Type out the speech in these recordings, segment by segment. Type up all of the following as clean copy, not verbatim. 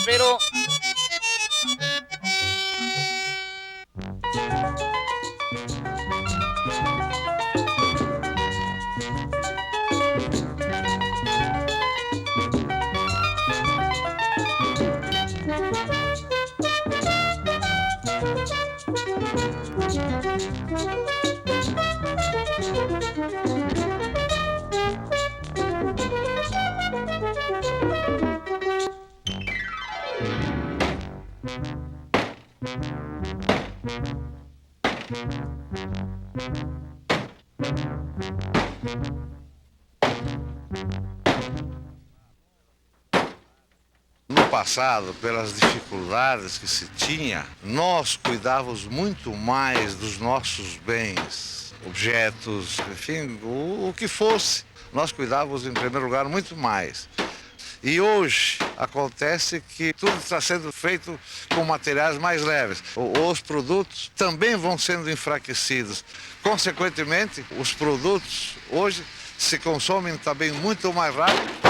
pero... No passado, pelas dificuldades que se tinha, nós cuidávamos muito mais dos nossos bens, objetos, enfim, o que fosse. Nós cuidávamos, em primeiro lugar, muito mais. E hoje acontece que tudo está sendo feito com materiais mais leves. Os produtos também vão sendo enfraquecidos. Consequentemente, os produtos hoje se consomem também muito mais rápido.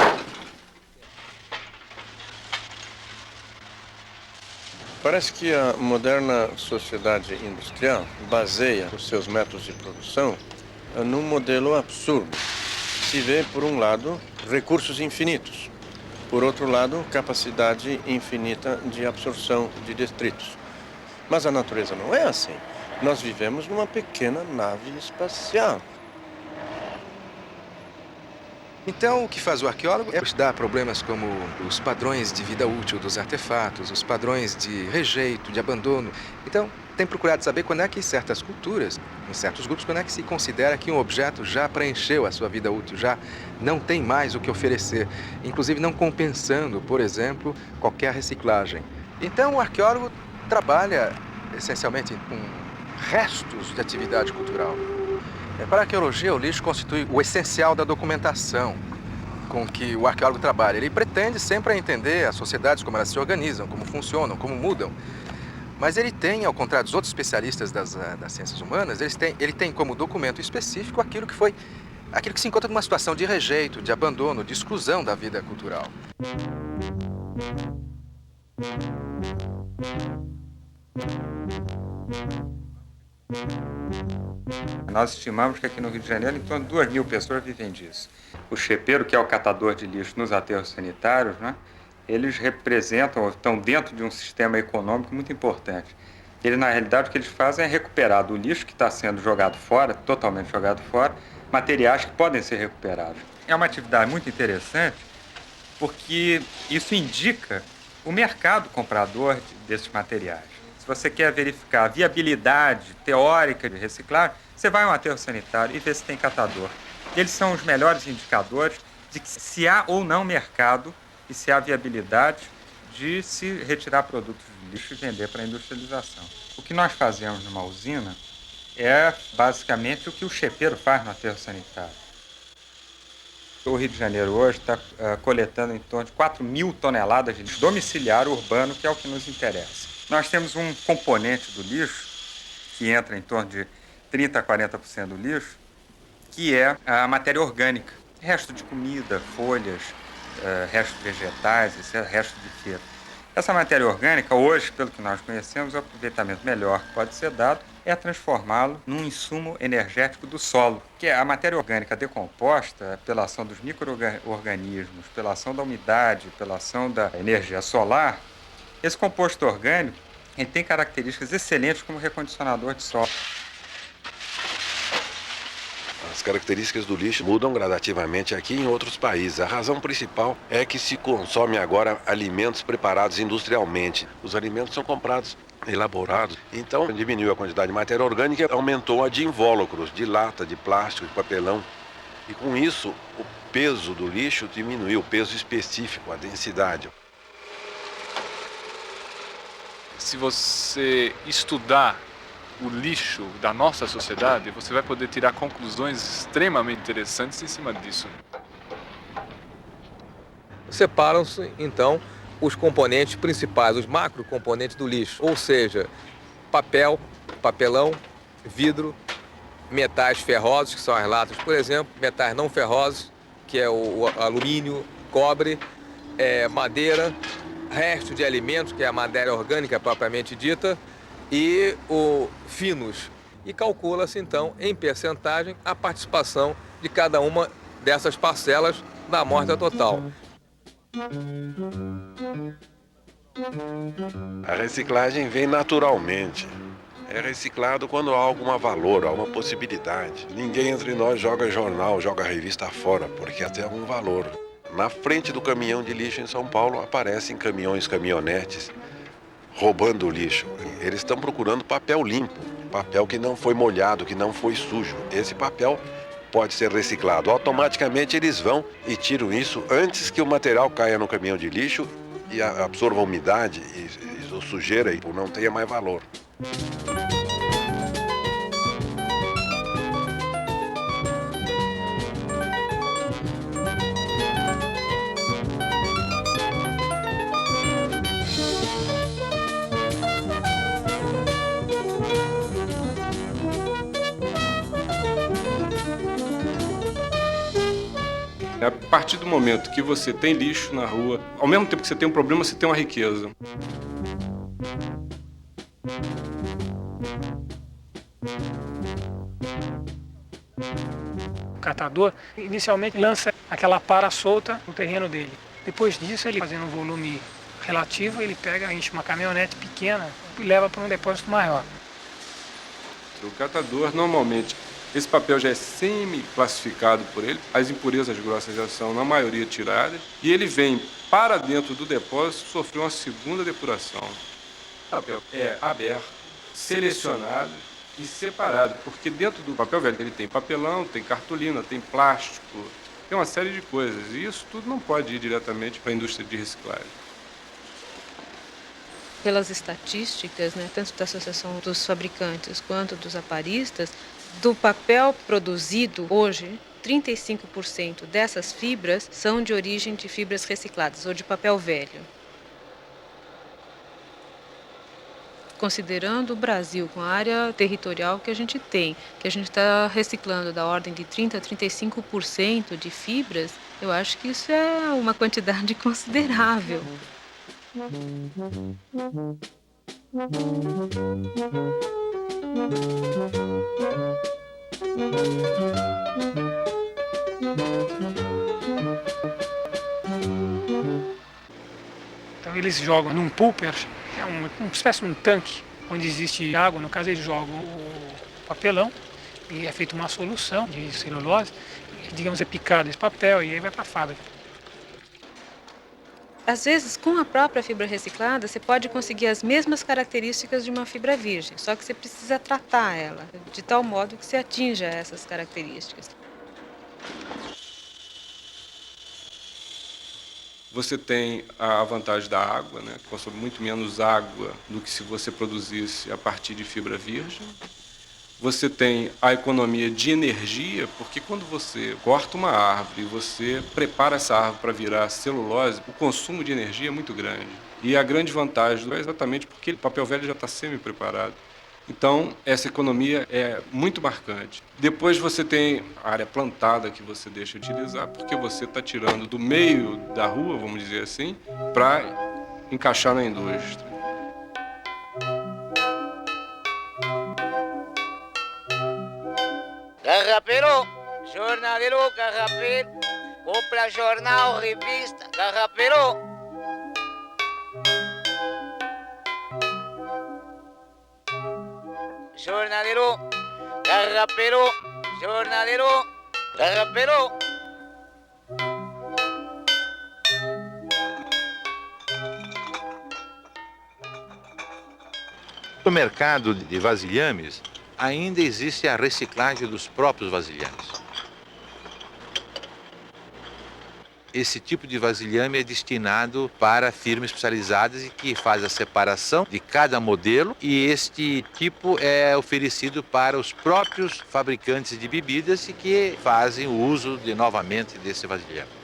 Parece que a moderna sociedade industrial baseia os seus métodos de produção num modelo absurdo. Se vê, por um lado, recursos infinitos. Por outro lado, capacidade infinita de absorção de detritos. Mas a natureza não é assim. Nós vivemos numa pequena nave espacial. Então, o que faz o arqueólogo é estudar problemas como os padrões de vida útil dos artefatos, os padrões de rejeito, de abandono. Então, tem procurado saber quando é que certas culturas, em certos grupos, quando é que se considera que um objeto já preencheu a sua vida útil, já não tem mais o que oferecer, inclusive não compensando, por exemplo, qualquer reciclagem. Então, o arqueólogo trabalha essencialmente com restos de atividade cultural. Para a arqueologia, o lixo constitui o essencial da documentação com que o arqueólogo trabalha. Ele pretende sempre entender as sociedades, como elas se organizam, como funcionam, como mudam. Mas ele tem, ao contrário dos outros especialistas das ciências humanas, ele tem como documento específico aquilo que se encontra numa situação de rejeito, de abandono, de exclusão da vida cultural. Nós estimamos que aqui no Rio de Janeiro em torno de 2.000 pessoas vivem disso. O chepeiro, que é o catador de lixo nos aterros sanitários, né, eles representam, estão dentro de um sistema econômico muito importante. Eles, na realidade, o que eles fazem é recuperar do lixo que está sendo jogado fora, totalmente jogado fora, materiais que podem ser recuperados. É uma atividade muito interessante porque isso indica o mercado comprador desses materiais. Se você quer verificar a viabilidade teórica de reciclar, você vai a um aterro sanitário e vê se tem catador. Eles são os melhores indicadores de se há ou não mercado e se há viabilidade de se retirar produtos de lixo e vender para a industrialização. O que nós fazemos numa usina é basicamente o que o chepeiro faz no aterro sanitário. O Rio de Janeiro hoje está coletando em torno de 4.000 toneladas de lixo domiciliar urbano, que é o que nos interessa. Nós temos um componente do lixo, que entra em torno de 30% a 40% do lixo, que é a matéria orgânica. Resto de comida, folhas, restos vegetais, resto de feira. Essa matéria orgânica, hoje, pelo que nós conhecemos, o aproveitamento melhor que pode ser dado é transformá-lo num insumo energético do solo, que é a matéria orgânica decomposta pela ação dos micro-organismos, pela ação da umidade, pela ação da energia solar. Esse composto orgânico ele tem características excelentes como recondicionador de solo. As características do lixo mudam gradativamente aqui e em outros países. A razão principal é que se consome agora alimentos preparados industrialmente. Os alimentos são comprados elaborados, então diminuiu a quantidade de matéria orgânica e aumentou a de invólucros, de lata, de plástico, de papelão. E com isso, o peso do lixo diminuiu, o peso específico, a densidade. Se você estudar o lixo da nossa sociedade, você vai poder tirar conclusões extremamente interessantes em cima disso. Separam-se, então, os componentes principais, os macrocomponentes do lixo, ou seja, papel, papelão, vidro, metais ferrosos, que são as latas, por exemplo, metais não ferrosos, que é o alumínio, cobre, madeira, resto de alimentos, que é a matéria orgânica propriamente dita, e o finos. E calcula-se, então, em percentagem, a participação de cada uma dessas parcelas da amostra total. A reciclagem vem naturalmente. É reciclado quando há algum valor, alguma possibilidade. Ninguém entre nós joga jornal, joga revista fora, porque até algum valor. Na frente do caminhão de lixo em São Paulo aparecem caminhões, caminhonetes roubando o lixo. Eles estão procurando papel limpo, papel que não foi molhado, que não foi sujo. Esse papel pode ser reciclado. Automaticamente eles vão e tiram isso antes que o material caia no caminhão de lixo e absorva a umidade e sujeira e não tenha mais valor. A partir do momento que você tem lixo na rua, ao mesmo tempo que você tem um problema, você tem uma riqueza. O catador inicialmente lança aquela para solta no terreno dele. Depois disso, ele fazendo um volume relativo, ele pega, enche uma caminhonete pequena e leva para um depósito maior. O catador, normalmente, esse papel já é semi-classificado por ele, as impurezas grossas já são, na maioria, tiradas, e ele vem para dentro do depósito sofrer uma segunda depuração. O papel é aberto, selecionado e separado, porque dentro do papel velho ele tem papelão, tem cartolina, tem plástico, tem uma série de coisas, e isso tudo não pode ir diretamente para a indústria de reciclagem. Pelas estatísticas, tanto da Associação dos Fabricantes quanto dos aparistas, do papel produzido hoje, 35% dessas fibras são de origem de fibras recicladas ou de papel velho. Considerando o Brasil, com a área territorial que a gente tem, que a gente está reciclando da ordem de 30% a 35% de fibras, eu acho que isso é uma quantidade considerável. Então eles jogam num pulper, é uma espécie de um tanque, onde existe água. No caso, eles jogam o papelão e é feita uma solução de celulose, digamos, é picado esse papel e aí vai para a fábrica. Às vezes, com a própria fibra reciclada, você pode conseguir as mesmas características de uma fibra virgem, só que você precisa tratar ela de tal modo que você atinja essas características. Você tem a vantagem da água, que consome muito menos água do que se você produzisse a partir de fibra virgem. Você tem a economia de energia, porque quando você corta uma árvore e você prepara essa árvore para virar celulose, o consumo de energia é muito grande. E a grande vantagem é exatamente porque o papel velho já está semi-preparado. Então, essa economia é muito marcante. Depois você tem a área plantada que você deixa de utilizar, porque você está tirando do meio da rua, vamos dizer assim, para encaixar na indústria. Garrapero, jornaleiro, garrapeiro, compra jornal, revista, garrapero. Jornaleiro, garrapero, jornaleiro, garrapero. No mercado de vasilhames, ainda existe a reciclagem dos próprios vasilhames. Esse tipo de vasilhame é destinado para firmas especializadas e que faz a separação de cada modelo, e este tipo é oferecido para os próprios fabricantes de bebidas e que fazem o uso novamente desse vasilhame.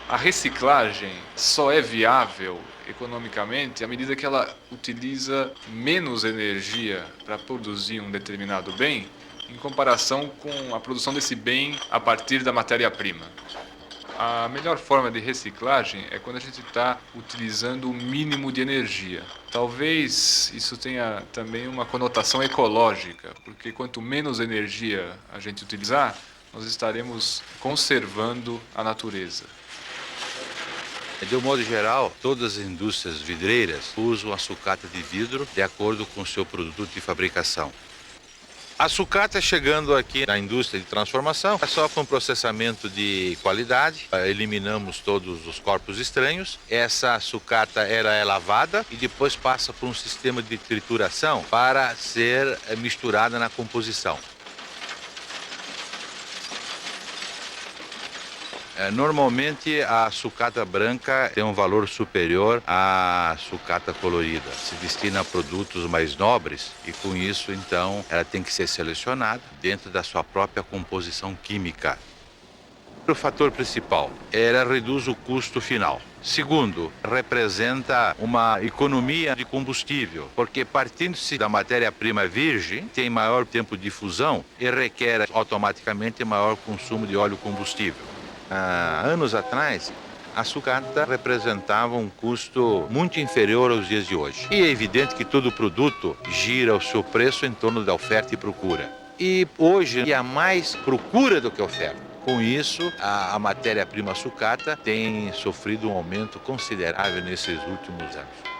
A reciclagem só é viável economicamente à medida que ela utiliza menos energia para produzir um determinado bem em comparação com a produção desse bem a partir da matéria-prima. A melhor forma de reciclagem é quando a gente está utilizando o mínimo de energia. Talvez isso tenha também uma conotação ecológica, porque quanto menos energia a gente utilizar, nós estaremos conservando a natureza. De um modo geral, todas as indústrias vidreiras usam a sucata de vidro de acordo com o seu produto de fabricação. A sucata chegando aqui na indústria de transformação é só com processamento de qualidade, eliminamos todos os corpos estranhos. Essa sucata é lavada e depois passa por um sistema de trituração para ser misturada na composição. Normalmente a sucata branca tem um valor superior à sucata colorida. Se destina a produtos mais nobres e com isso então ela tem que ser selecionada dentro da sua própria composição química. O fator principal, ela reduz o custo final. Segundo, representa uma economia de combustível, porque partindo-se da matéria-prima virgem, tem maior tempo de fusão e requer automaticamente maior consumo de óleo combustível. Há anos atrás, a sucata representava um custo muito inferior aos dias de hoje. E é evidente que todo produto gira o seu preço em torno da oferta e procura. E hoje há mais procura do que oferta. Com isso, a matéria-prima sucata tem sofrido um aumento considerável nesses últimos anos.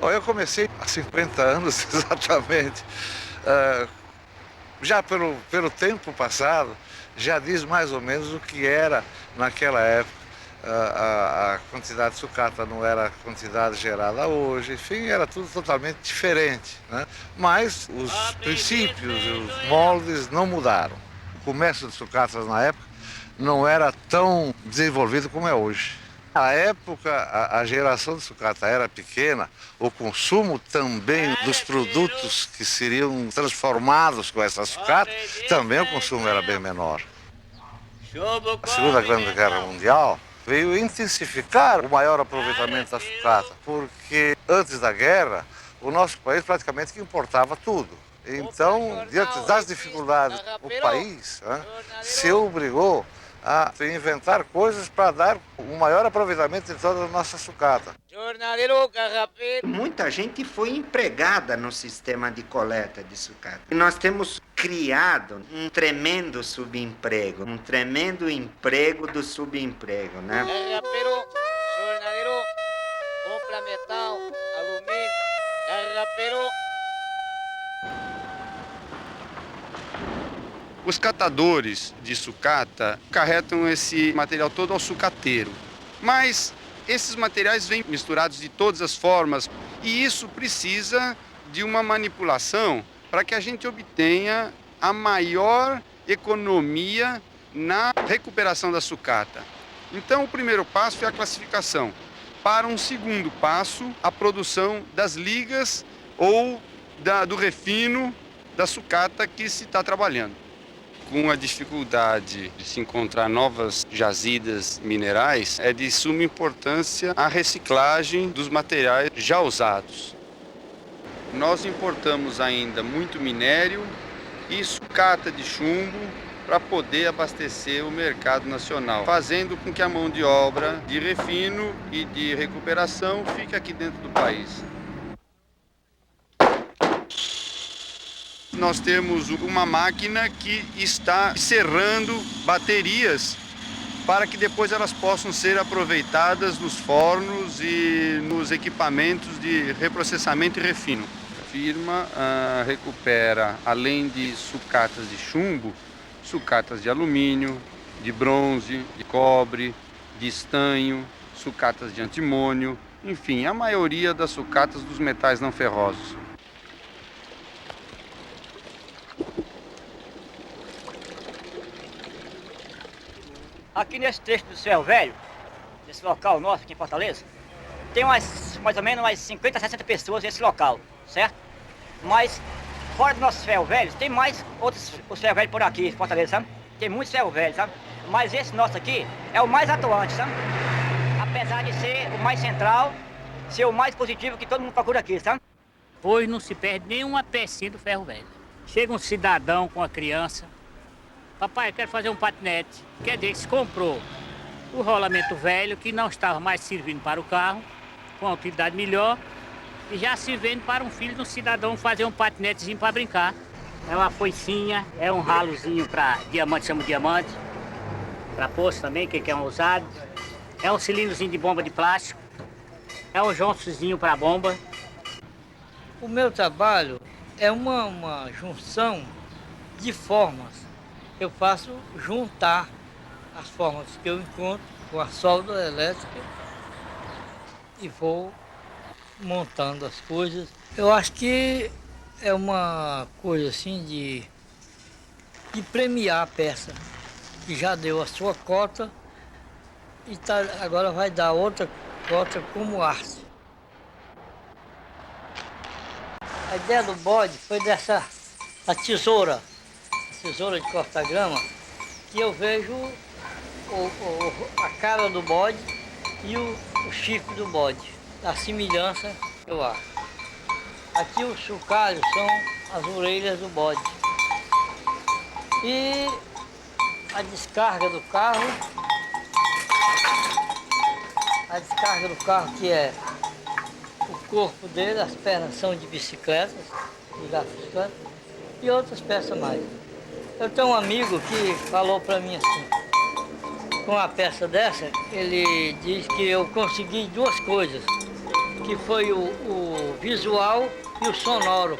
Eu comecei há 50 anos exatamente. Já pelo tempo passado, já diz mais ou menos o que era naquela época. A quantidade de sucata não era a quantidade gerada hoje, enfim, era tudo totalmente diferente, né? Mas os princípios e os moldes não mudaram. O comércio de sucatas na época não era tão desenvolvido como é hoje. Na época, a geração de sucata era pequena, o consumo também dos produtos que seriam transformados com essa sucata, também o consumo era bem menor. A Segunda Grande Guerra Mundial veio intensificar o maior aproveitamento da sucata, porque antes da guerra, o nosso país praticamente importava tudo. Então, diante das dificuldades do país, se obrigou a inventar coisas para dar um maior aproveitamento de toda a nossa sucata. Muita gente foi empregada no sistema de coleta de sucata. E nós temos criado um tremendo subemprego, um tremendo emprego do subemprego, né? Garrafeiro, jornaleiro, compra metal, alumínio, garrafeiro. Os catadores de sucata carretam esse material todo ao sucateiro, mas esses materiais vêm misturados de todas as formas e isso precisa de uma manipulação para que a gente obtenha a maior economia na recuperação da sucata. Então, o primeiro passo é a classificação. Para um segundo passo, a produção das ligas ou do refino da sucata que se está trabalhando. Com a dificuldade de se encontrar novas jazidas minerais, é de suma importância a reciclagem dos materiais já usados. Nós importamos ainda muito minério e sucata de chumbo para poder abastecer o mercado nacional, fazendo com que a mão de obra de refino e de recuperação fique aqui dentro do país. Nós temos uma máquina que está serrando baterias para que depois elas possam ser aproveitadas nos fornos e nos equipamentos de reprocessamento e refino. A firma recupera, além de sucatas de chumbo, sucatas de alumínio, de bronze, de cobre, de estanho, sucatas de antimônio, enfim, a maioria das sucatas dos metais não ferrosos. Aqui nesse trecho do Ferro Velho, nesse local nosso aqui em Fortaleza, tem mais ou menos umas 50, 60 pessoas nesse local, certo? Mas fora dos nossos ferro velhos, tem mais os ferro velhos por aqui em Fortaleza, sabe? Tem muitos ferro velhos, sabe? Mas esse nosso aqui é o mais atuante, sabe? Apesar de ser o mais central, ser o mais positivo que todo mundo procura aqui, sabe? Hoje não se perde nenhuma pecinha do ferro velho. Chega um cidadão com a criança, papai, eu quero fazer um patinete. Quer dizer que se comprou o rolamento velho, que não estava mais servindo para o carro, com uma utilidade melhor, e já se vende para um filho de um cidadão fazer um patinetezinho para brincar. É uma foicinha, é um ralozinho para diamante, chama diamante, para poço também, que é um usado. É um cilindrozinho de bomba de plástico, é um jonçozinho para bomba. O meu trabalho é uma junção de formas. Eu faço juntar as formas que eu encontro com a solda elétrica e vou montando as coisas. Eu acho que é uma coisa assim de premiar a peça, que já deu a sua cota e agora vai dar outra cota como arte. A ideia do bode foi a tesoura de cortar grama, que eu vejo a cara do bode e o chifre do bode, a semelhança eu acho. Aqui os chocalhos são as orelhas do bode. E a descarga do carro que é o corpo dele, as pernas são de bicicletas, e outras peças mais. Eu tenho um amigo que falou para mim assim, com uma peça dessa, ele diz que eu consegui duas coisas, que foi o visual e o sonoro.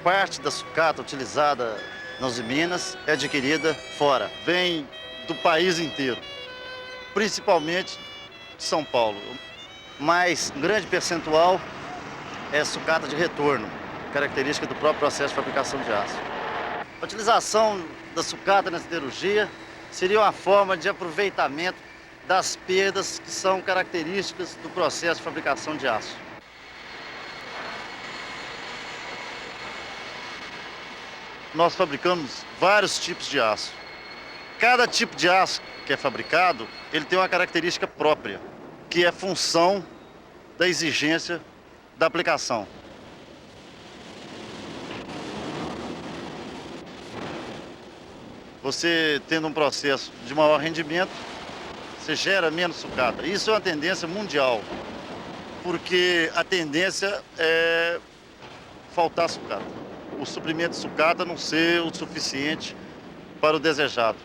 Parte da sucata utilizada na Usiminas é adquirida fora, vem do país inteiro, principalmente de São Paulo. Mas um grande percentual é sucata de retorno, característica do próprio processo de fabricação de aço. A utilização da sucata na siderurgia seria uma forma de aproveitamento das perdas que são características do processo de fabricação de aço. nós fabricamos vários tipos de aço. Cada tipo de aço que é fabricado, ele tem uma característica própria, que é função da exigência da aplicação. Você tendo um processo de maior rendimento, você gera menos sucata. Isso é uma tendência mundial, porque a tendência é faltar sucata. O suprimento de sucata não ser o suficiente para o desejado.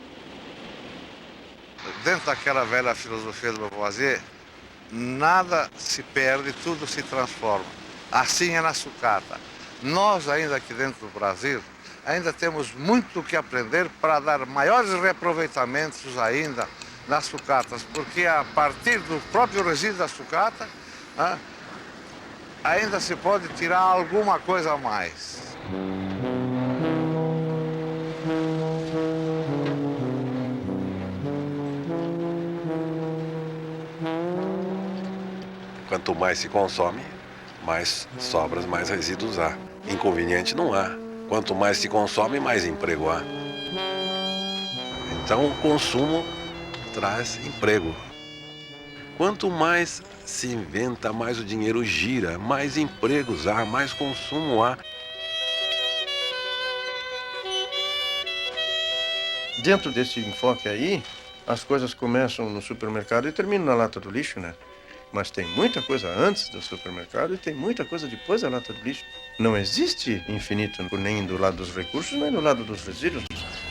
Dentro daquela velha filosofia do Lavoisier, nada se perde, tudo se transforma. Assim é na sucata. Nós ainda aqui dentro do Brasil, ainda temos muito o que aprender para dar maiores reaproveitamentos ainda nas sucatas, porque a partir do próprio resíduo da sucata, ainda se pode tirar alguma coisa a mais. Quanto mais se consome, mais sobras, mais resíduos há. Inconveniente não há. Quanto mais se consome, mais emprego há. Então, o consumo traz emprego. Quanto mais se inventa, mais o dinheiro gira, mais empregos há, mais consumo há. Dentro desse enfoque aí, as coisas começam no supermercado e terminam na lata do lixo, né? Mas tem muita coisa antes do supermercado e tem muita coisa depois da lata do lixo. Não existe infinito nem do lado dos recursos, nem do lado dos resíduos.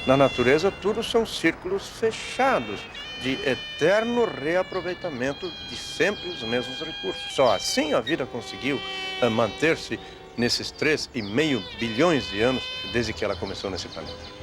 Na natureza, tudo são círculos fechados de eterno reaproveitamento de sempre os mesmos recursos. Só assim a vida conseguiu manter-se nesses 3,5 bilhões de anos desde que ela começou nesse planeta.